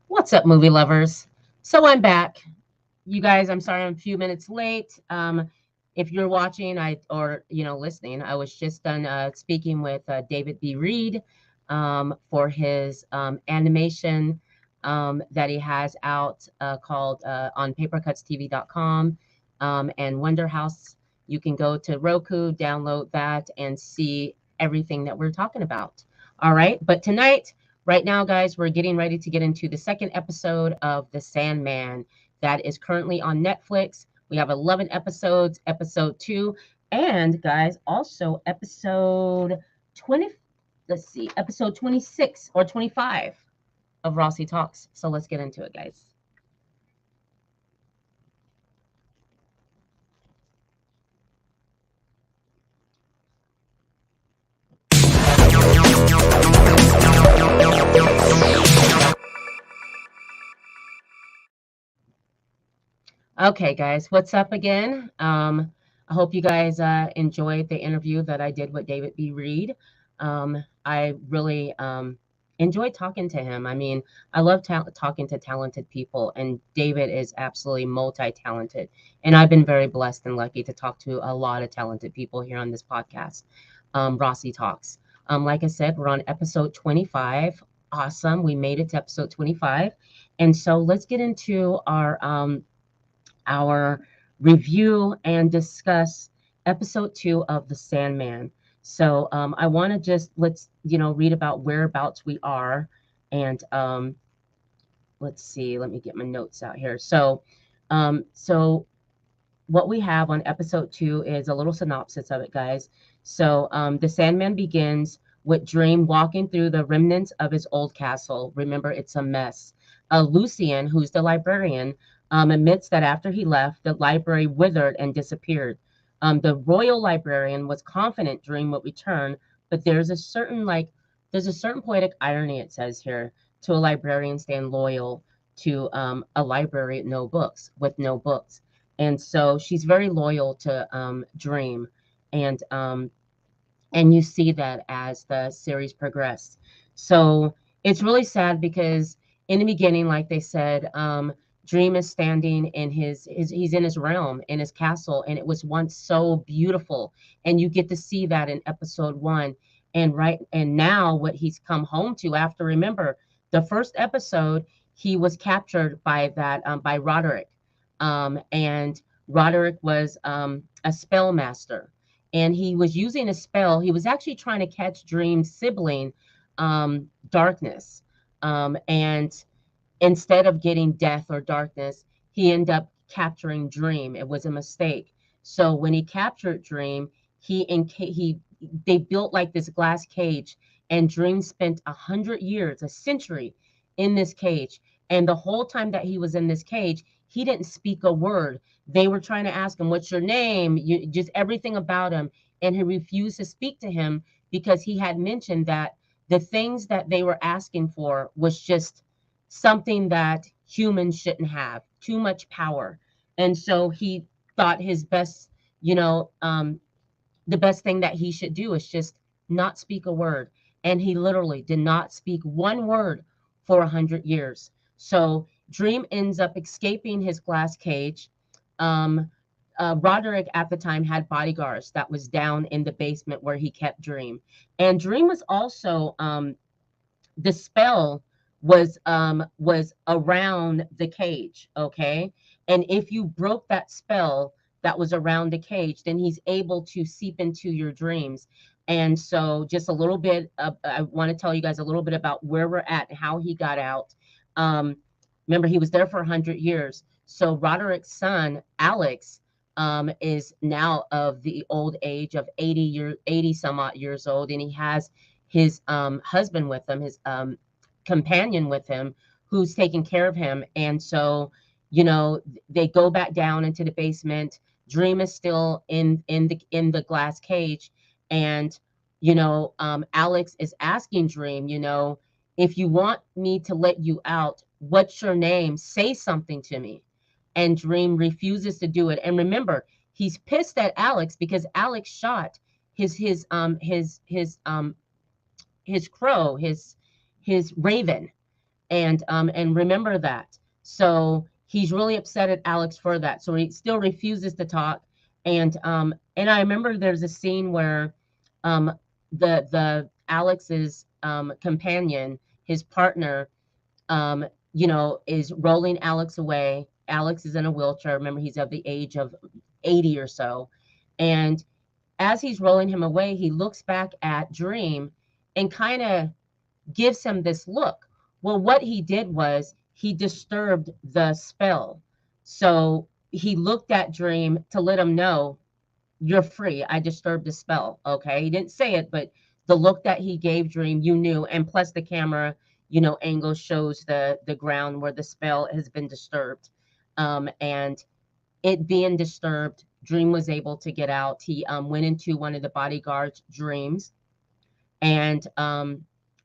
What's up, movie lovers? So I'm back. You guys, I'm sorry I'm a few minutes late. If you're watching or listening, I was just done speaking with David B. Reed for his animation that he has out called on papercutstv.com and Wonder House. You can go to Roku, download that, and see everything that we're talking about. All right, but tonight, right now, guys, we're getting ready to get into the second episode of The Sandman that is currently on Netflix. We have 11 episodes, episode 2, and guys, also episode 20, let's see, episode 26 or 25 of Rossie Talks. So let's get into it, guys. Okay, guys, what's up again? I hope you guys enjoyed the interview that I did with David B. Reed. I really enjoyed talking to him. I mean, I love talking to talented people, and David is absolutely multi-talented. And I've been very blessed and lucky to talk to a lot of talented people here on this podcast, Rossie Talks. Like I said, we're on episode 25. Awesome. We made it to episode 25. And so let's get into our review and discuss episode 2 of The Sandman. So I want to just read about whereabouts we are, and let's see. Let me get my notes out here. So what we have on episode 2 is a little synopsis of it, guys. So The Sandman begins with Dream walking through the remnants of his old castle. Remember, it's a mess. Lucian, who's the librarian, admits that after he left, the library withered and disappeared. The royal librarian was confident Dream would return, but there's a certain poetic irony, it says here, to a librarian staying loyal to a library with no books. And so she's very loyal to Dream, and and you see that as the series progressed. So it's really sad because in the beginning, like they said, Dream is standing in his he's in his realm, in his castle, and it was once so beautiful. And you get to see that in episode 1. And now what he's come home to after, remember, the first episode, he was captured by that by Roderick. And Roderick was a spell master, and he was using a spell. He was actually trying to catch Dream's sibling, Darkness. And instead of getting death or darkness, he ended up capturing Dream. It was a mistake. So when he captured Dream, he they built like this glass cage, and Dream spent 100 years, a century, in this cage. And the whole time that he was in this cage, he didn't speak a word. They were trying to ask him, "What's your name?" Just everything about him, and he refused to speak to him because he had mentioned that the things that they were asking for was just something that humans shouldn't have, too much power. And so he thought his best, you know, the best thing that he should do is just not speak a word. And he literally did not speak one word for 100 years. So Dream ends up escaping his glass cage. Um, Roderick at the time had bodyguards that was down in the basement where he kept Dream. And Dream was also the spell was around the cage, okay? And if you broke that spell that was around the cage, then he's able to seep into your dreams. And so just a little bit of, I want to tell you guys a little bit about where we're at and how he got out. um Remember, he was there for 100 years. So Roderick's son Alex is now of the old age of 80 some odd years old, and he has his husband with him, his companion with him, who's taking care of him. And so, they go back down into the basement. Dream is still in the glass cage, and Alex is asking Dream, if you want me to let you out, what's your name? Say something to me. And Dream refuses to do it. And remember, he's pissed at Alex because Alex shot his crow, his raven. and remember that. So he's really upset at Alex for that. So he still refuses to talk. And I remember there's a scene where um the Alex's companion, his partner, is rolling Alex away. Alex is in a wheelchair. Remember, he's of the age of 80 or so. And as he's rolling him away, he looks back at Dream and kind of gives him this look. Well, what he did was he disturbed the spell. So he looked at Dream to let him know, you're free. I disturbed the spell. Okay. He didn't say it, but the look that he gave Dream, you knew. And plus the camera, angle shows the ground where the spell has been disturbed. And it being disturbed, Dream was able to get out. He went into one of the bodyguard's dreams and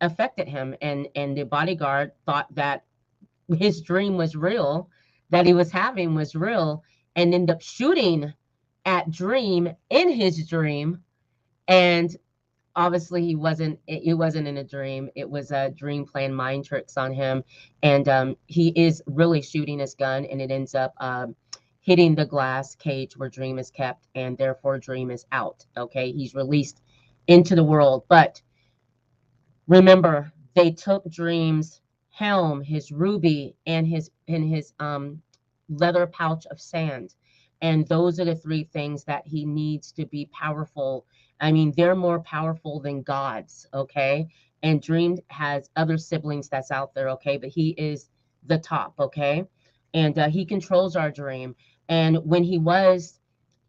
affected him. And the bodyguard thought that his dream was real, that he was having was real, and ended up shooting at Dream in his dream. And obviously it wasn't in a dream. It was a dream playing mind tricks on him. And he is really shooting his gun, and it ends up hitting the glass cage where Dream is kept, and therefore Dream is out. Okay, he's released into the world. But remember, they took Dream's helm, his ruby, and his leather pouch of sand. And those are the three things that he needs to be powerful. I mean, they're more powerful than gods, okay? And Dream has other siblings that's out there, okay? But he is the top, okay? And he controls our Dream. And when he was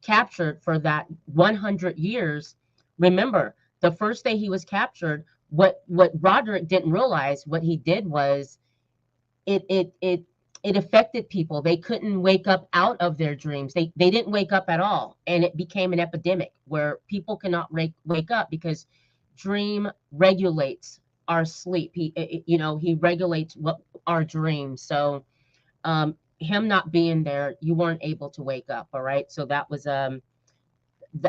captured for that 100 years, remember, the first day he was captured, what Roderick didn't realize, what he did was it it it it affected people. They couldn't wake up out of their dreams. They didn't wake up at all, and it became an epidemic where people cannot wake up because dream regulates our sleep. He regulates what our dreams. So him not being there, you weren't able to wake up. All right. So that was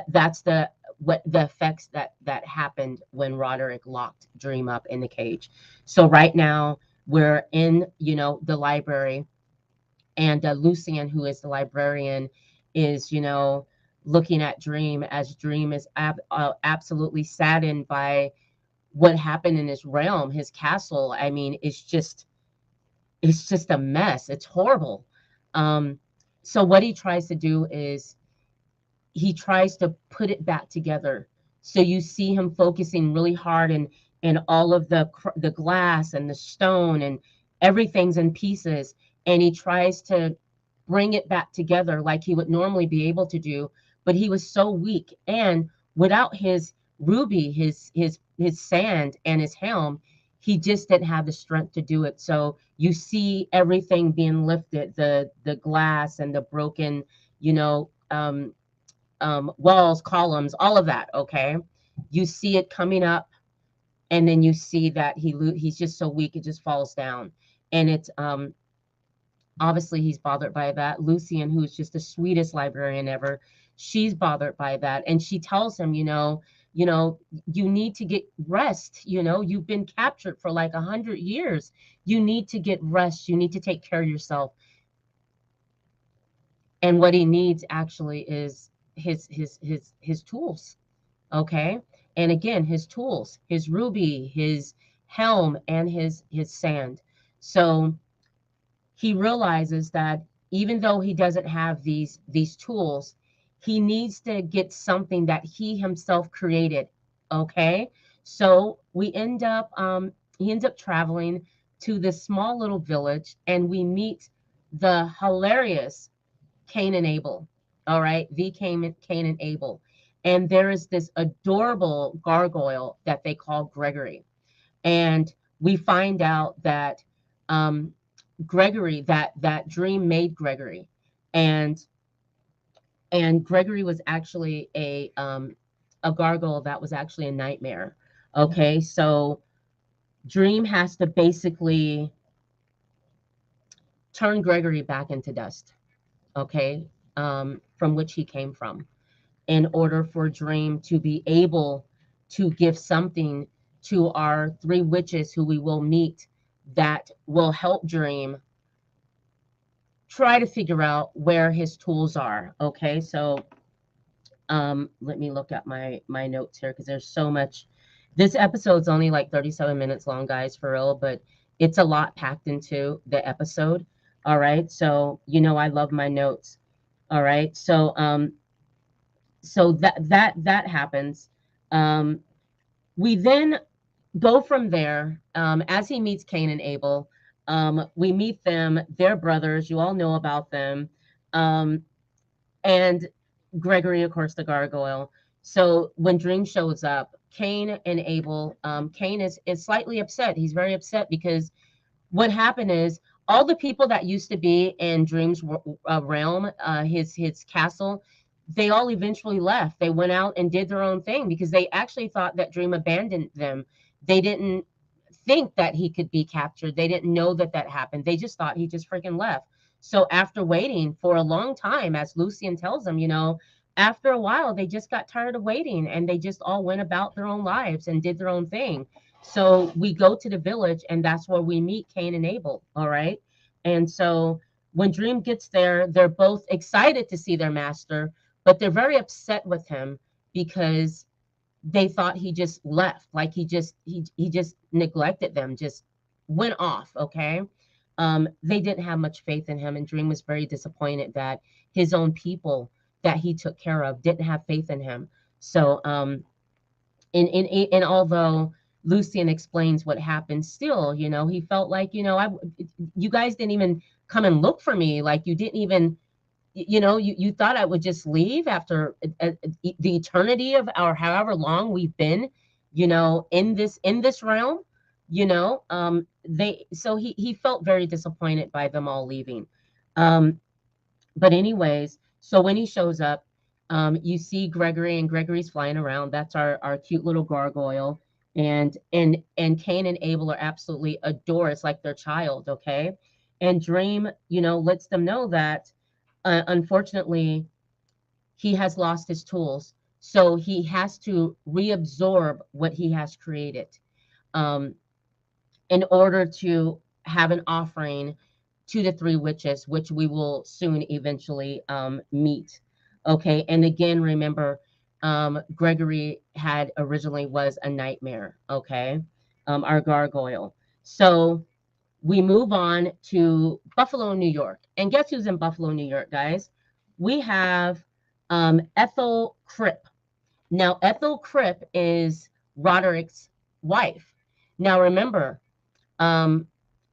that's the effects that happened when Roderick locked Dream up in the cage. So right now we're in the library, and Lucian, who is the librarian, is looking at Dream as Dream is absolutely saddened by what happened in his realm, his castle. I mean, it's just a mess. It's horrible. Um, so what he tries to do is he tries to put it back together. So you see him focusing really hard, and all of the glass and the stone and everything's in pieces, and he tries to bring it back together like he would normally be able to do, but he was so weak, and without his ruby, his sand and his helm, he just didn't have the strength to do it. So you see everything being lifted, the glass and the broken, you know um walls, columns, all of that. Okay, you see it coming up, and then you see that he's just so weak it just falls down, and it's obviously he's bothered by that. Lucian, who's just the sweetest librarian ever, she's bothered by that, and she tells him, you need to get rest. You've been captured for like 100 years. You need to get rest. You need to take care of yourself. And what he needs actually is his tools. Okay, and again, his tools, his ruby, his helm, and his sand. So he realizes that even though he doesn't have these tools, he needs to get something that he himself created. Okay, so we end up he ends up traveling to this small little village, and we meet the hilarious Cain and Abel. All right, the Cain and Abel. And there is this adorable gargoyle that they call Gregory. And we find out that um, Gregory, that dream made Gregory. And Gregory was actually a gargoyle that was actually a nightmare. Okay, so Dream has to basically turn Gregory back into dust. Okay, from which he came from, in order for Dream to be able to give something to our three witches who we will meet that will help Dream try to figure out where his tools are. Okay, so let me look at my notes here because there's so much. This episode's only like 37 minutes long, guys, for real, but it's a lot packed into the episode. All right, so you know I love my notes. All right, so that happens. Um, we then go from there. As he meets Cain and Abel, we meet them. They're brothers. You all know about them. Um, and Gregory, of course, the gargoyle. So when Dream shows up, Cain and Abel, Cain is slightly upset. He's very upset because what happened is all the people that used to be in Dream's realm, his castle, they all eventually left. They went out and did their own thing because they actually thought that Dream abandoned them. They didn't think that he could be captured. They didn't know that that happened. They just thought he just freaking left. So after waiting for a long time, as Lucian tells them, after a while, they just got tired of waiting and they just all went about their own lives and did their own thing. So we go to the village, and that's where we meet Cain and Abel. All right. And so when Dream gets there, they're both excited to see their master, but they're very upset with him because they thought he just left, like he just neglected them, just went off. Okay. They didn't have much faith in him, and Dream was very disappointed that his own people that he took care of didn't have faith in him. So and although Lucian explains what happened, still, he felt like, you guys didn't even come and look for me. Like you didn't even, you thought I would just leave after the eternity of our however long we've been, in this realm, he felt very disappointed by them all leaving. But anyways, so when he shows up, you see Gregory, and Gregory's flying around. That's our cute little gargoyle. And Cain and Abel are absolutely adore. It's like their child, okay? And Dream, lets them know that unfortunately he has lost his tools. So he has to reabsorb what he has created. Um, in order to have an offering to the three witches, which we will soon eventually meet. Okay, and again, remember, Gregory had originally was a nightmare. Okay, our gargoyle. So we move on to Buffalo, New York, and guess who's in Buffalo, New York, guys? We have Ethel Cripp. Now, Ethel Cripp is Roderick's wife. Now, remember, um,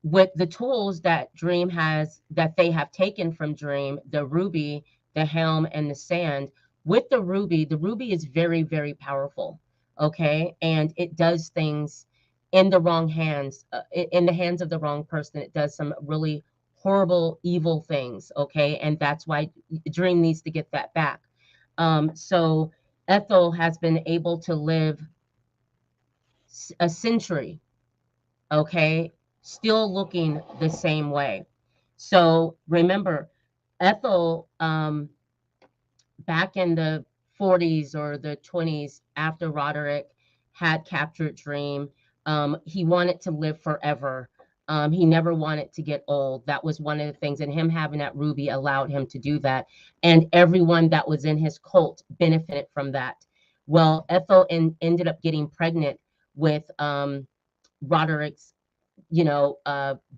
with the tools that Dream has, that they have taken from Dream, the ruby, the helm, and the sand. With the ruby is very, very powerful. Okay, and it does things in the wrong hands, in the hands of the wrong person. It does some really horrible, evil things. Okay, and that's why Dream needs to get that back. So Ethel has been able to live a century, okay, still looking the same way. So remember, Ethel, back in the 40s or the 20s, after Roderick had captured Dream, he wanted to live forever. He never wanted to get old. That was one of the things, and him having that ruby allowed him to do that. And everyone that was in his cult benefited from that. Well, Ethel ended up getting pregnant with Roderick's,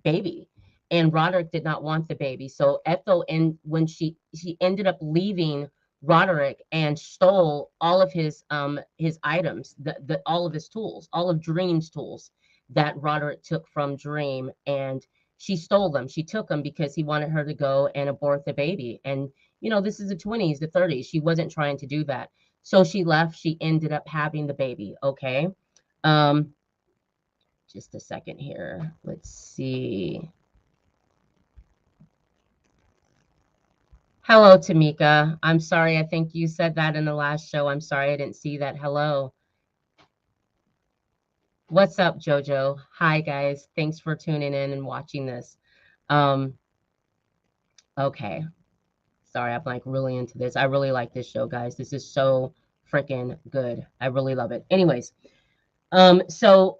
baby, and Roderick did not want the baby. So Ethel, and when she ended up leaving Roderick and stole all of his items, the all of his tools, all of Dream's tools that Roderick took from Dream, and she stole them. She took them because he wanted her to go and abort the baby. And this is the 20s, the 30s. She wasn't trying to do that. So she left. She ended up having the baby. Okay. Um, just a second here. Let's see. Hello, Tamika. I'm sorry. I think you said that in the last show. I'm sorry I didn't see that. Hello. What's up, Jojo? Hi, guys. Thanks for tuning in and watching this. Um, okay. Sorry, I'm like really into this. I really like this show, guys. This is so freaking good. I really love it. Anyways, so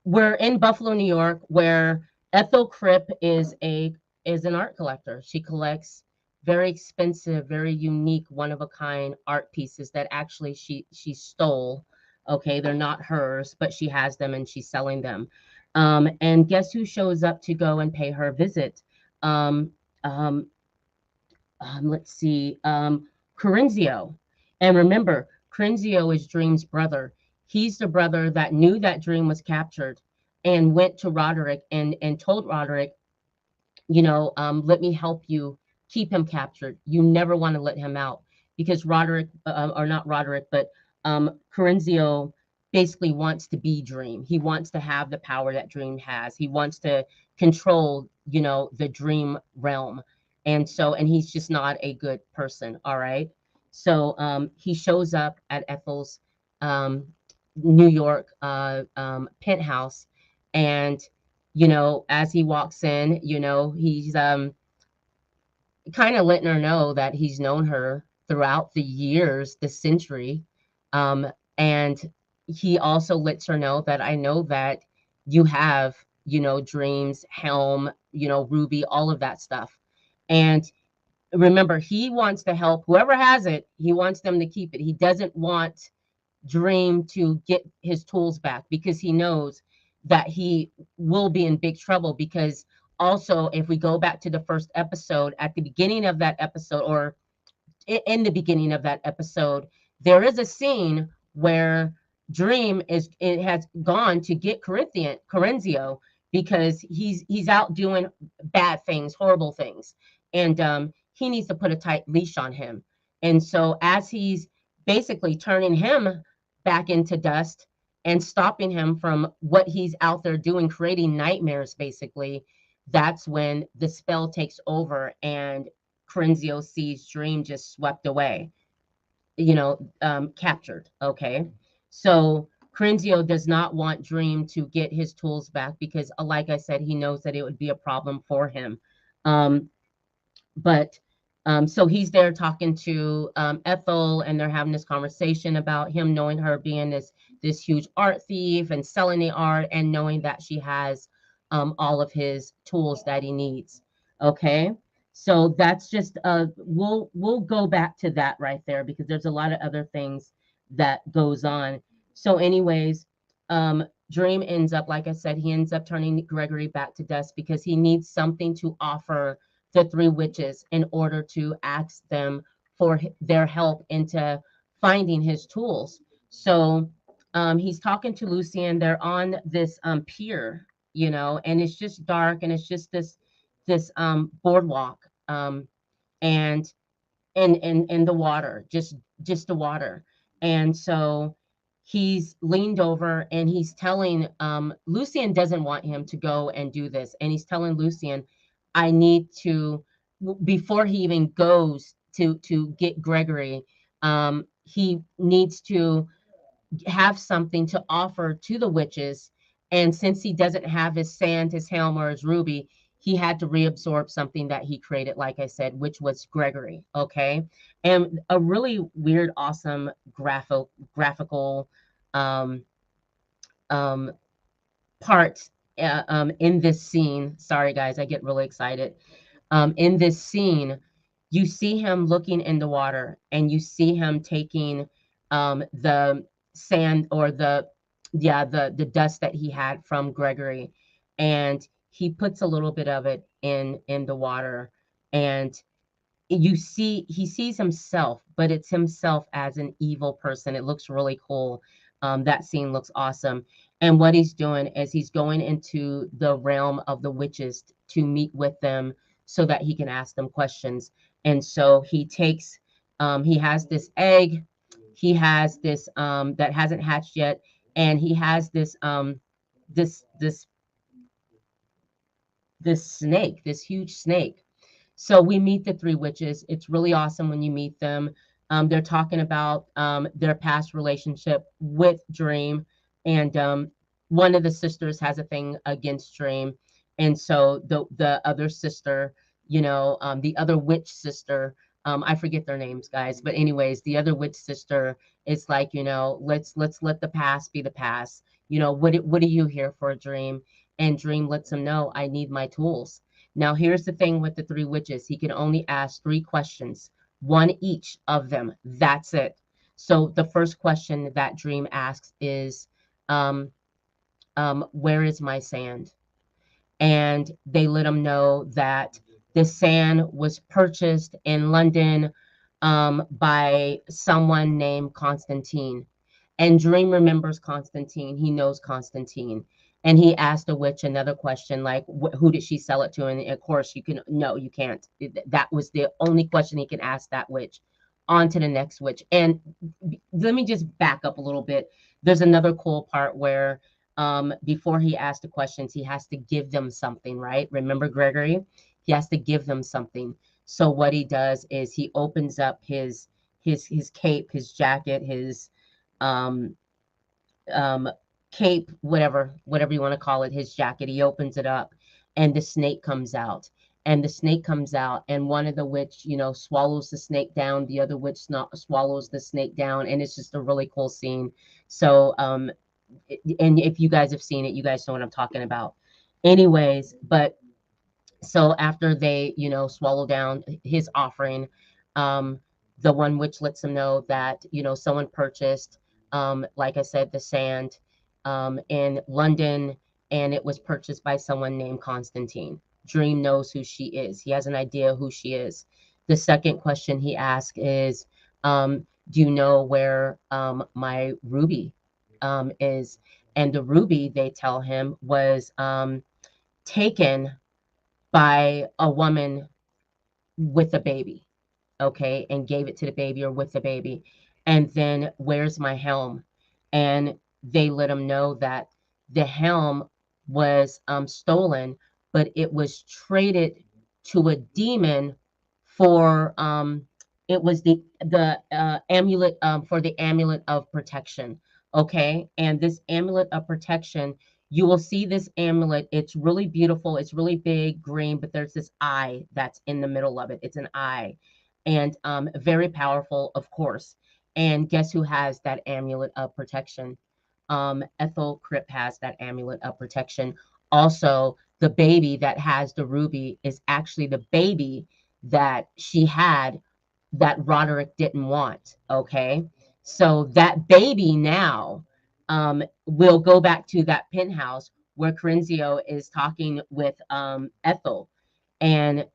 we're in Buffalo, New York, where Ethel Cripp is an art collector. She collects very expensive, very unique, one of a kind art pieces that actually she stole. Okay, they're not hers, but she has them and she's selling them. And guess who shows up to go and pay her a visit? Um, um, let's see, Corinzio. And remember, Corinzio is Dream's brother. He's the brother that knew that Dream was captured and went to Roderick and told Roderick, let me help you keep him captured. You never want to let him out because Roderick, or not Roderick, but Corinzio basically wants to be Dream. He wants to have the power that Dream has. He wants to control, the Dream realm. And he's just not a good person. All right. So he shows up at Ethel's um, New York penthouse, and as he walks in, he's kind of letting her know that he's known her throughout the years, the century. Um, and he also lets her know that I know that you have, dreams, helm, ruby, all of that stuff. And remember, he wants to help whoever has it, he wants them to keep it. He doesn't want Dream to get his tools back because he knows that he will be in big trouble. Because also, if we go back to the first episode, at the beginning of that episode, or in the beginning of that episode, there is a scene where Dream it has gone to get Corenzio because he's out doing bad things, horrible things, and he needs to put a tight leash on him. And so as he's basically turning him back into dust and stopping him from what he's out there doing, creating nightmares, basically, that's when the spell takes over and Corenzio sees Dream just swept away, captured. Okay. So Corenzio does not want Dream to get his tools back because, like I said, he knows that it would be a problem for him. Um, but so he's there talking to Ethel, and they're having this conversation about him knowing her being this huge art thief and selling the art, and knowing that she has all of his tools that he needs. Okay, so that's just we'll go back to that right there because there's a lot of other things that goes on. So, anyways, Dream ends up, like I said, he ends up turning Gregory back to dust because he needs something to offer the three witches in order to ask them for their help into finding his tools. So he's talking to Lucy, and they're on this pier, and it's just dark, and it's just this boardwalk, and in the water, just the water. And so he's leaned over and he's telling Lucian doesn't want him to go and do this, and he's telling Lucian, I need to, before he even goes to get Gregory, he needs to have something to offer to the witches. And since he doesn't have his sand, his helm, or his ruby, he had to reabsorb something that he created, like I said, which was Gregory. Okay. And a really weird, awesome graphical um, um, part in this scene. Sorry, guys, I get really excited. In this scene, you see him looking in the water, and you see him taking the sand, or the dust that he had from Gregory, and he puts a little bit of it in the water, and he sees himself, but it's himself as an evil person. It looks really cool. That scene looks awesome. And what he's doing is he's going into the realm of the witches to meet with them so that he can ask them questions. And so he has this egg, he has this that hasn't hatched yet, and he has this this this snake, this huge snake. So we meet the three witches. It's really awesome when you meet them. They're talking about their past relationship with Dream, and one of the sisters has a thing against Dream, and so the other sister, the other witch sister, I forget their names, guys, but anyways, the other witch sister is like, let's let the past be the past. What are you here for, Dream? And Dream lets him know, I need my tools. Now, here's the thing with the three witches, he can only ask three questions, one each of them. That's it. So the first question that Dream asks is, um, where is my sand? And they let him know that the sand was purchased in London by someone named Constantine. And Dream remembers Constantine. He knows Constantine. And he asked the witch another question, like, who did she sell it to? And of course, you can, no, you can't. That was the only question he can ask that witch. On to the next witch. And let me just back up a little bit. There's another cool part where before he asks the questions, he has to give them something, right? Remember Gregory? He has to give them something. So what he does is he opens up his cape, his jacket, his um, um, cape, whatever you want to call it, his jacket. He opens it up, and the snake comes out. And the snake comes out, and one of the witch, swallows the snake down. The other witch swallows the snake down, and it's just a really cool scene. So, and if you guys have seen it, you guys know what I'm talking about. Anyways, but so after they, swallow down his offering, um, the one witch lets him know that, someone purchased, like I said, the sand in London, and it was purchased by someone named Constantine. Dream knows who she is. He has an idea who she is. The second question he asks is, do you know where my ruby is? And the ruby, they tell him, was taken by a woman with a baby, okay, and gave it to the baby or with the baby. And then, where's my helm? And they let him know that the helm was stolen, but it was traded to a demon for it was the amulet for the amulet of protection. Okay, and this amulet of protection, you will see this amulet. It's really beautiful. It's really big, green, but there's this eye that's in the middle of it. It's an eye, and very powerful, of course. And guess who has that amulet of protection? Ethel Cripp has that amulet of protection. Also, the baby that has the ruby is actually the baby that she had that Roderick didn't want. Okay. So that baby now will go back to that penthouse where Corinzio is talking with Ethel and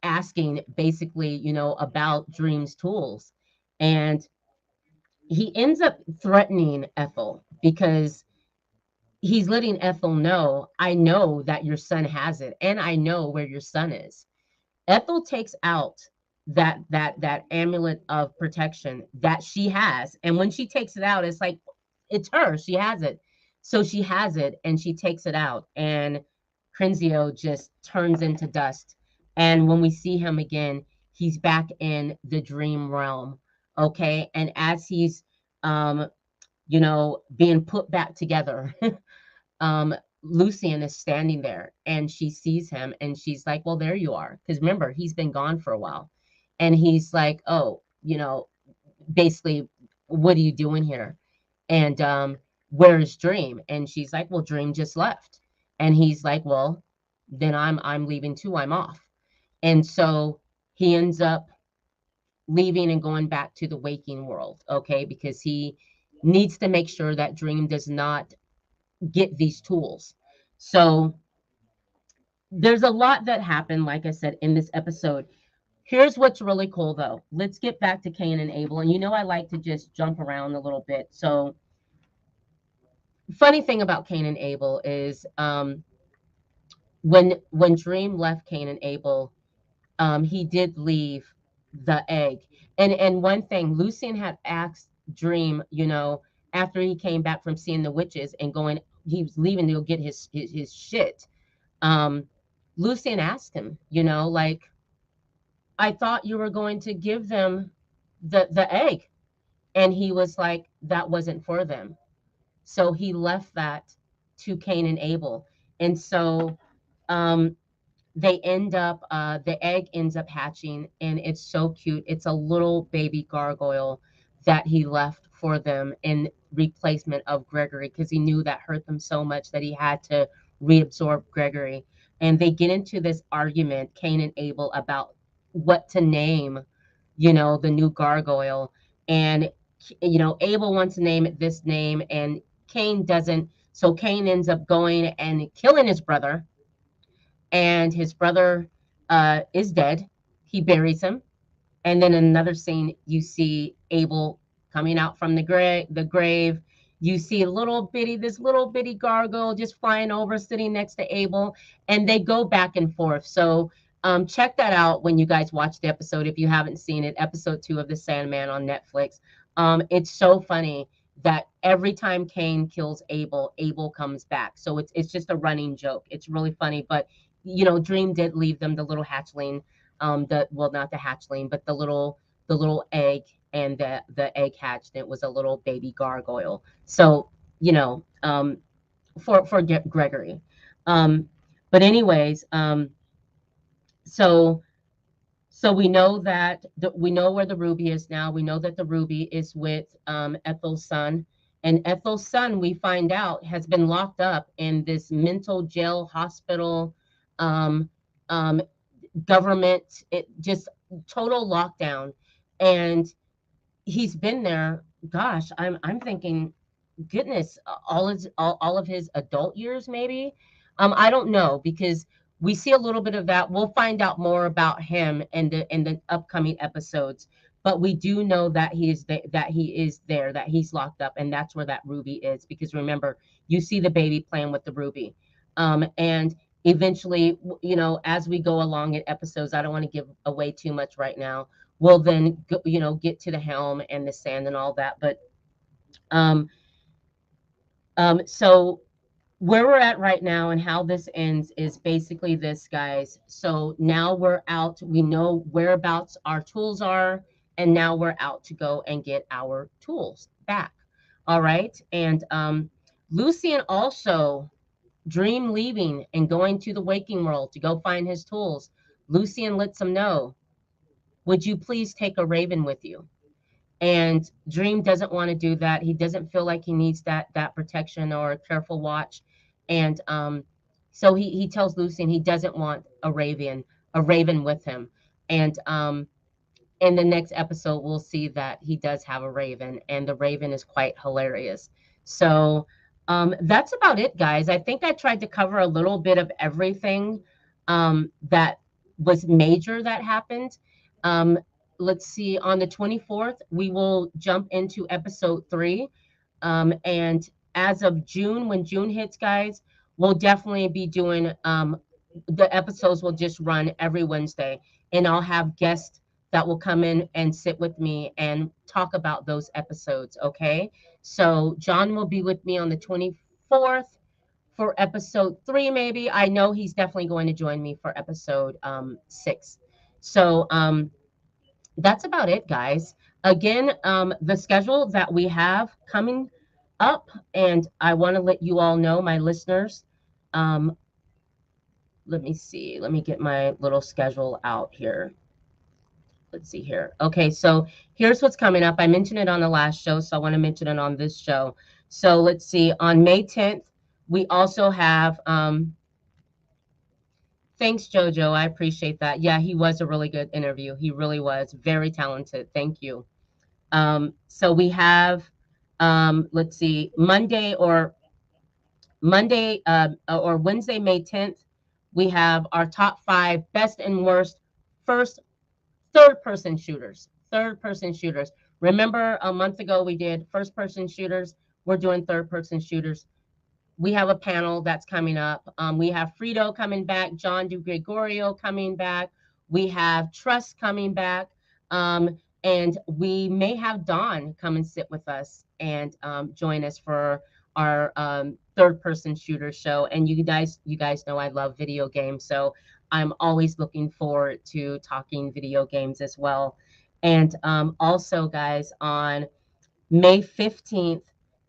asking basically, about Dream's tools. And he ends up threatening Ethel because he's letting Ethel know, I know that your son has it, and I know where your son is. Ethel takes out that amulet of protection that she has, and when she takes it out, it's like it's her. She has it, so she has it, and she takes it out, and Crinzio just turns into dust. And when we see him again, he's back in the dream realm. Okay, and as he's being put back together, um, Lucian is standing there and she sees him and she's like, well, there you are. Because remember, he's been gone for a while. And he's like, oh, basically, what are you doing here? And where's Dream? And she's like, well, Dream just left. And he's like, well, then I'm leaving too. I'm off. And so he ends up leaving and going back to the waking world, okay? Because he needs to make sure that Dream does not get these tools. So there's a lot that happened, like I said, in this episode. Here's what's really cool, though. Let's get back to Cain and Abel. And I like to just jump around a little bit. So, funny thing about Cain and Abel is when Dream left Cain and Abel, he did leave the egg. And one thing, Lucian had asked Dream, after he came back from seeing the witches and going, he was leaving to go get his shit. um, Lucian asked him, like, I thought you were going to give them the egg. And he was like, that wasn't for them. So he left that to Cain and Abel. And so um, they end up, the egg ends up hatching, and it's so cute. It's a little baby gargoyle that he left for them in replacement of Gregory because he knew that hurt them so much that he had to reabsorb Gregory. And they get into this argument, Cain and Abel, about what to name, the new gargoyle. And, Abel wants to name it this name, and Cain doesn't. So Cain ends up going and killing his brother, and his brother is dead. He buries him, and then in another scene, you see Abel coming out from the grave. You see this little bitty gargoyle just flying over, sitting next to Abel, and they go back and forth. So check that out when you guys watch the episode if you haven't seen it. Episode 2 of The Sandman on Netflix. It's so funny that every time Cain kills Abel, Abel comes back. So it's just a running joke. It's really funny, but Dream did leave them the little hatchling, the well, not the hatchling, but the little egg, and the egg hatched. It was a little baby gargoyle. So for Gregory. um but anyways, so we know that we know where the ruby is now. We know that the ruby is with Ethel's son, and Ethel's son, we find out, has been locked up in this mental jail hospital, um um government, it just total lockdown. And he's been there, gosh, I'm thinking, goodness, all of his adult years, maybe. I don't know, because we see a little bit of that. We'll find out more about him in the upcoming episodes. But we do know that he is there, that he's locked up, and that's where that ruby is. Because remember, you see the baby playing with the ruby. And eventually, as we go along in episodes, I don't want to give away too much right now. We'll then go, get to the helm and the sand and all that. But um, so where we're at right now and how this ends is basically this, guys. So now we're out. We know whereabouts our tools are, and now we're out to go and get our tools back. All right. And Lucian also Dream leaving and going to the waking world to go find his tools. Lucian lets him know, would you please take a raven with you? And Dream doesn't want to do that. He doesn't feel like he needs that protection or a careful watch. And so he tells Lucian he doesn't want a raven with him. And in the next episode, we'll see that he does have a raven, and the raven is quite hilarious. So that's about it, guys. I think I tried to cover a little bit of everything that was major that happened. Um, let's see, on the 24th, we will jump into episode 3. And as of June, when June hits, guys, we'll definitely be doing the episodes will just run every Wednesday, and I'll have guests that will come in and sit with me and talk about those episodes. Okay. So John will be with me on the 24th for episode 3, maybe. I know he's definitely going to join me for episode 6. So that's about it, guys. Again, the schedule that we have coming up, and I want to let you all know, my listeners. Um, let me see. Let me get my little schedule out here. Let's see here. Okay, so here's what's coming up. I mentioned it on the last show, so I want to mention it on this show. So let's see. On May 10th, we also have thanks, Jojo. I appreciate that. Yeah, he was a really good interview. He really was very talented. Thank you. So we have, let's see, Monday or Wednesday, May 10th, we have our top 5 best and worst first third person shooters. Third person shooters. Remember a month ago we did first person shooters. We're doing third person shooters. We have a panel that's coming up. We have Frito coming back, John DeGregorio coming back. We have Trust coming back. And we may have Dawn come and sit with us and join us for our third person shooter show. And you guys know I love video games, so I'm always looking forward to talking video games as well. And also, guys, on May 15th.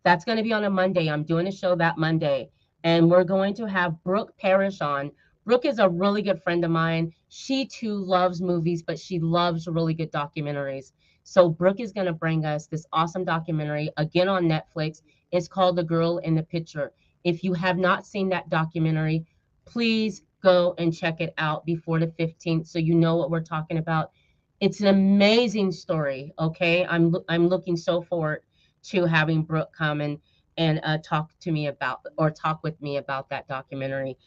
That's going to be on a Monday. I'm doing a show that Monday, and we're going to have Brooke Parrish on. Brooke is a really good friend of mine. She too loves movies, but she loves really good documentaries. So Brooke is going to bring us this awesome documentary again on Netflix. It's called The Girl in the Picture. If you have not seen that documentary, please go and check it out before the 15th so you know what we're talking about. It's an amazing story, okay? I'm looking so forward to having Brooke come and talk to me about or talk with me about that documentary.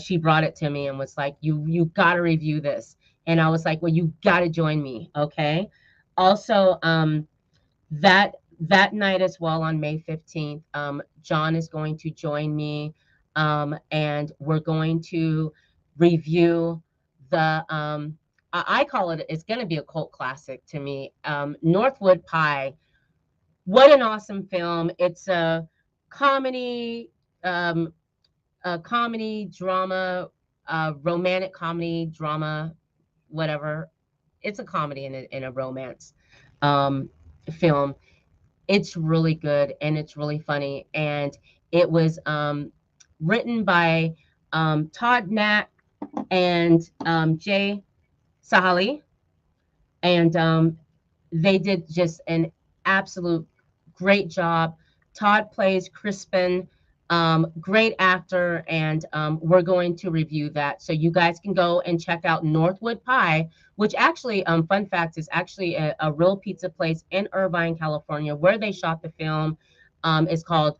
She brought it to me and was like, you got to review this." And I was like, "Well, you got to join me, okay?" Also, that night as well on May 15th, John is going to join me, and we're going to review the I call it, it's going to be a cult classic to me, Northwood Pie. What an awesome film! It's comedy, um, a comedy drama, romantic comedy drama, whatever. It's a comedy in a romance um, film. It's really good and it's really funny. And it was written by Todd Knack and Jay Sahali. And they did just an absolute great job. Todd plays Crispin, great actor, and we're going to review that. So you guys can go and check out Northwood Pie, which actually, fun fact, is actually a real pizza place in Irvine, California, where they shot the film. It's called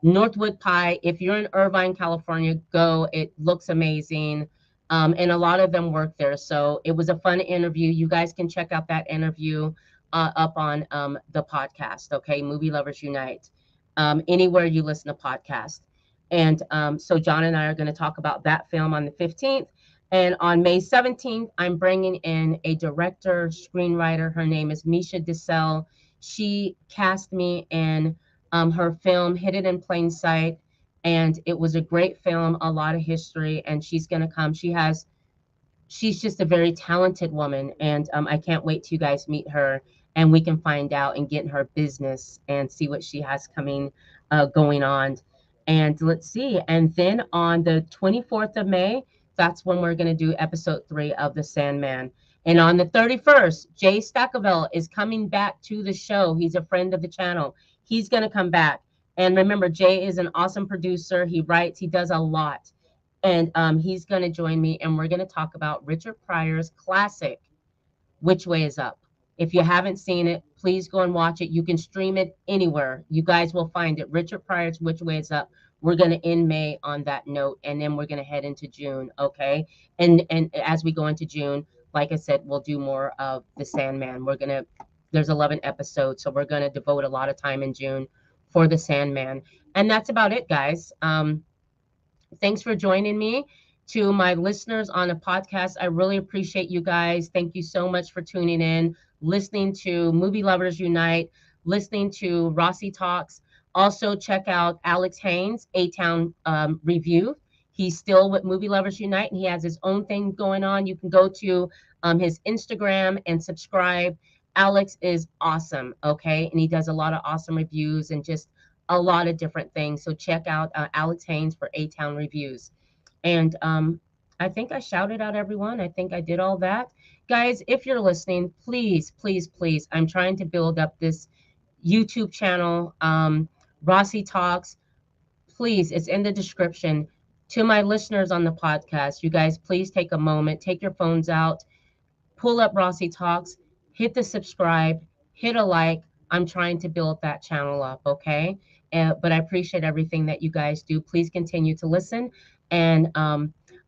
Northwood Pie. If you're in Irvine, California, go. It looks amazing. And a lot of them work there. So it was a fun interview. You guys can check out that interview up on the podcast, okay? Movie Lovers Unite, anywhere you listen to podcasts. And so John and I are going to talk about that film on the 15th. And on May 17th, I'm bringing in a director, screenwriter. Her name is Misha DeSalle. She cast me in her film, Hidden in Plain Sight. And it was a great film, a lot of history. And she's going to come. She's just a very talented woman. And I can't wait till you guys meet her and we can find out and get in her business and see what she has coming, going on. And let's see. And then on the 24th of May, that's when we're going to do episode 3 of The Sandman. And on the 31st, Jay Staccavel is coming back to the show. He's a friend of the channel. He's going to come back. And remember, Jay is an awesome producer. He writes, he does a lot. And he's going to join me, and we're going to talk about Richard Pryor's classic, Which Way Is Up. If you haven't seen it, please go and watch it. You can stream it anywhere. You guys will find it. Richard Pryor's Which Way Is Up. We're going to end May on that note, and then we're going to head into June, okay? And as we go into June, like I said, we'll do more of The Sandman. There's 11 episodes, so we're going to devote a lot of time in June for The Sandman. And that's about it, guys. Thanks for joining me. To my listeners on the podcast, I really appreciate you guys. Thank you so much for tuning in, listening to Movie Lovers Unite, listening to Rossie Talks. Also, check out Alex Haynes' A-Town review. He's still with Movie Lovers Unite, and he has his own thing going on. You can go to his Instagram and subscribe. Alex is awesome, okay? And he does a lot of awesome reviews and just a lot of different things. So check out Alex Haynes for A-Town reviews. And I think I shouted out everyone. I think I did all that. Guys, if you're listening, please, please, please, I'm trying to build up this YouTube channel, Rossie Talks. Please, it's in the description. To my listeners on the podcast, you guys, please take a moment, take your phones out, pull up Rossie Talks, hit the subscribe, hit a like. I'm trying to build that channel up, okay? But I appreciate everything that you guys do. Please continue to listen. And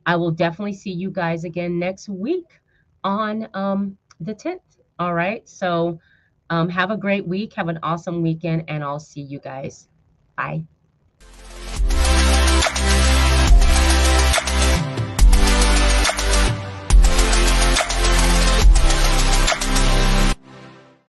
I will definitely see you guys again next week on the 10th. All right. So have a great week. Have an awesome weekend. And I'll see you guys. Bye.